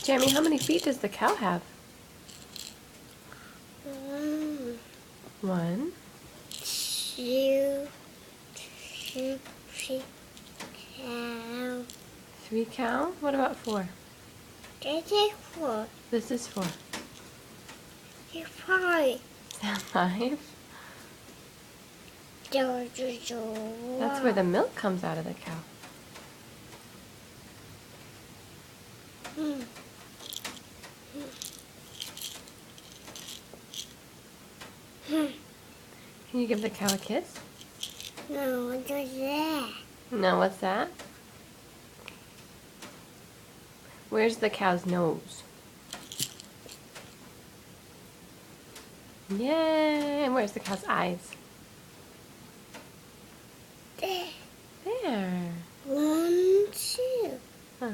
Jeremy, how many feet does the cow have? One, One. two, three, cow. 3 cow? What about 4? This is four. This is 4. This is five. Is that 5? That's where That's the milk comes out of the cow. Can you give the cow a kiss? No, what's that? No, what's that? Where's the cow's nose? Yay! And where's the cow's eyes? There. There. 1, 2. Uh-huh.